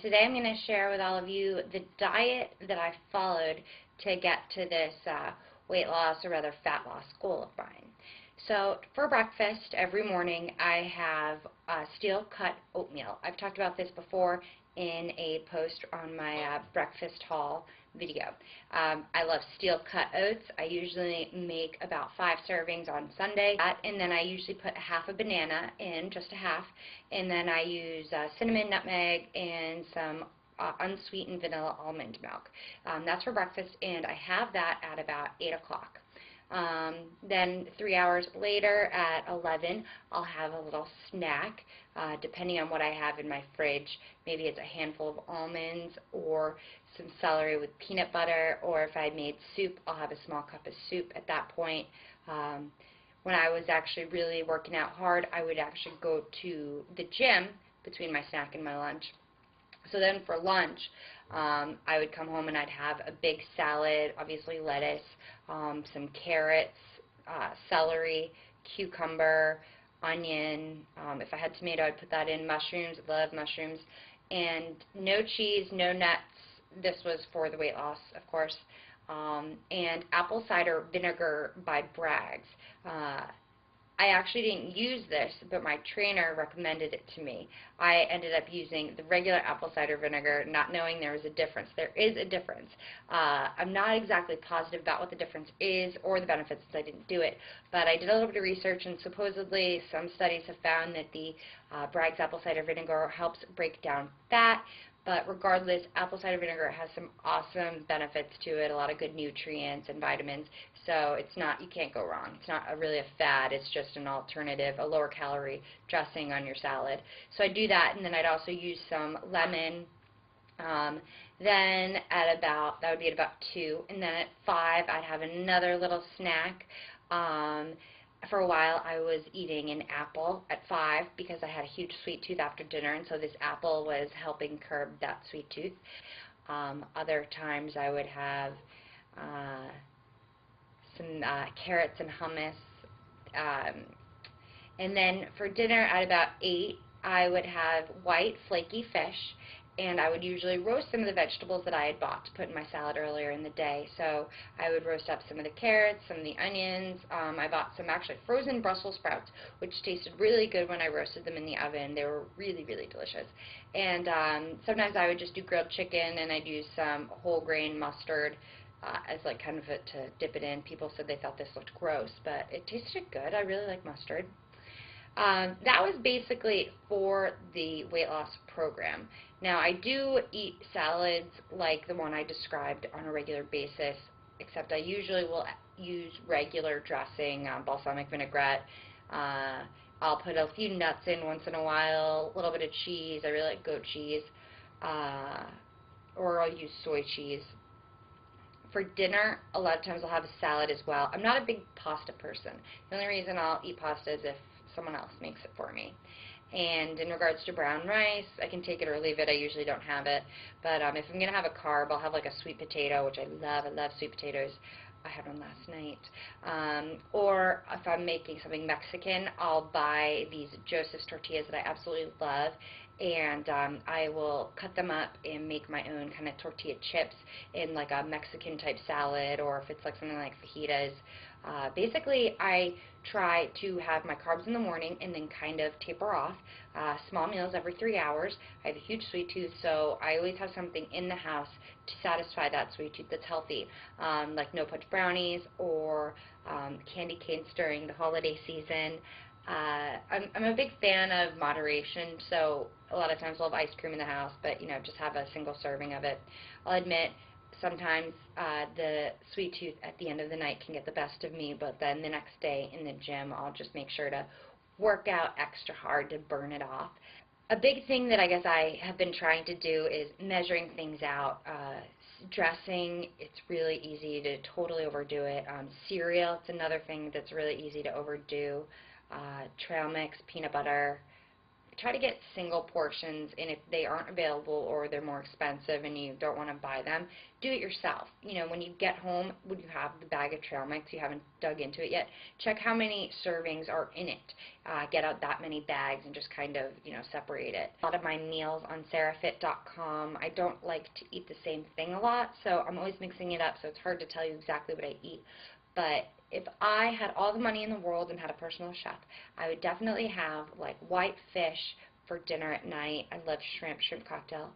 Today I'm going to share with all of you the diet that I followed to get to this weight loss, or rather fat loss goal of mine. So for breakfast every morning I have steel cut oatmeal. I've talked about this before in a post on my breakfast haul video. I love steel cut oats. I usually make about 5 servings on Sunday, and then I usually put half a banana in, just a half, and then I use cinnamon, nutmeg, and some unsweetened vanilla almond milk. That's for breakfast, and I have that at about 8 o'clock. Then 3 hours later at 11, I'll have a little snack, depending on what I have in my fridge. Maybe it's a handful of almonds or some celery with peanut butter, or if I made soup, I'll have a small cup of soup at that point. When I was actually really working out hard, I would actually go to the gym between my snack and my lunch. So then for lunch, I would come home and I'd have a big salad, obviously lettuce, some carrots, celery, cucumber, onion. If I had tomato, I'd put that in. Mushrooms, love mushrooms. And no cheese, no nuts. This was for the weight loss, of course. And apple cider vinegar by Bragg's. I actually didn't use this, but my trainer recommended it to me. I ended up using the regular apple cider vinegar, not knowing there was a difference. There is a difference. I'm not exactly positive about what the difference is or the benefits since I didn't do it, but I did a little bit of research, and supposedly some studies have found that the Bragg's apple cider vinegar helps break down fat. But regardless, apple cider vinegar has some awesome benefits to it, a lot of good nutrients and vitamins. So it's not, you can't go wrong. It's not really a fad, it's just an alternative, a lower calorie dressing on your salad. So I do that, and then I'd also use some lemon. Then at about, that would be at about 2, and then at 5 I'd have another little snack. For a while I was eating an apple at 5 because I had a huge sweet tooth after dinner, and so this apple was helping curb that sweet tooth. Other times I would have some carrots and hummus. And then for dinner at about 8, I would have white flaky fish, and I would usually roast some of the vegetables that I had bought to put in my salad earlier in the day. So I would roast up some of the carrots, some of the onions. I bought some actually frozen Brussels sprouts, which tasted really good when I roasted them in the oven. They were really, really delicious. And sometimes I would just do grilled chicken, and I'd use some whole grain mustard as like kind of to dip it in. People said they thought this looked gross, but it tasted good. I really like mustard. That was basically for the weight loss program. Now, I do eat salads like the one I described on a regular basis, except I usually will use regular dressing, balsamic vinaigrette. I'll put a few nuts in once in a while, a little bit of cheese. I really like goat cheese, or I'll use soy cheese. For dinner, a lot of times I'll have a salad as well. I'm not a big pasta person. The only reason I'll eat pasta is if someone else makes it for me. And in regards to brown rice, I can take it or leave it. I usually don't have it. But if I'm going to have a carb, I'll have like a sweet potato, which I love. I love sweet potatoes. I had one last night. Or if I'm making something Mexican, I'll buy these Joseph's tortillas that I absolutely love, and I will cut them up and make my own kind of tortilla chips in like a Mexican type salad, or if it's like something like fajitas. Basically, I try to have my carbs in the morning and then kind of taper off. Small meals every 3 hours. I have a huge sweet tooth, so I always have something in the house to satisfy that sweet tooth that's healthy, like no punch brownies or candy canes during the holiday season. I'm a big fan of moderation, so a lot of times I'll have ice cream in the house, but just have a single serving of it. I'll admit, sometimes the sweet tooth at the end of the night can get the best of me, but then the next day in the gym I'll just make sure to work out extra hard to burn it off. A big thing that I guess I have been trying to do is measuring things out. Dressing, it's really easy to totally overdo it. Cereal, it's another thing that's really easy to overdo. Trail mix, peanut butter, try to get single portions, and if they aren't available or they're more expensive and you don't want to buy them, do it yourself. You know, when you get home, when you have the bag of trail mix, you haven't dug into it yet, check how many servings are in it. Get out that many bags and just kind of, you know, separate it. A lot of my meals on sarahfit.com, I don't like to eat the same thing a lot, so I'm always mixing it up, so it's hard to tell you exactly what I eat. But if I had all the money in the world and had a personal chef, I would definitely have like white fish for dinner at night. I love shrimp cocktail.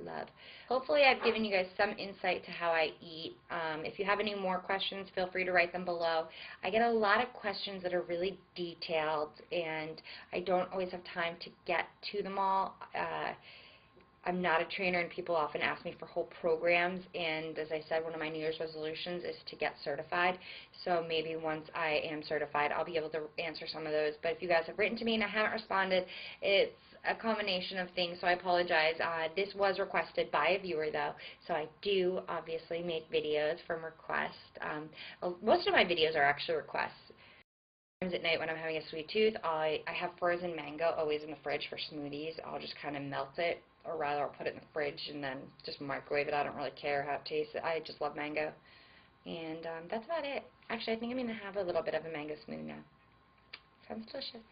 Love. Hopefully I've given you guys some insight to how I eat. If you have any more questions, feel free to write them below. I get a lot of questions that are really detailed, and I don't always have time to get to them all. I'm not a trainer, and people often ask me for whole programs, and as I said, one of my New Year's resolutions is to get certified, so maybe once I am certified I'll be able to answer some of those. But if you guys have written to me and I haven't responded, it's a combination of things, so I apologize. This was requested by a viewer though, so I do obviously make videos from request. Most of my videos are actually requests. At night when I'm having a sweet tooth, I have frozen mango always in the fridge for smoothies. I'll just kind of melt it, or rather I'll put it in the fridge and then just microwave it. I don't really care how it tastes. I just love mango. And that's about it. Actually, I think I'm going to have a little bit of a mango smoothie now. Sounds delicious.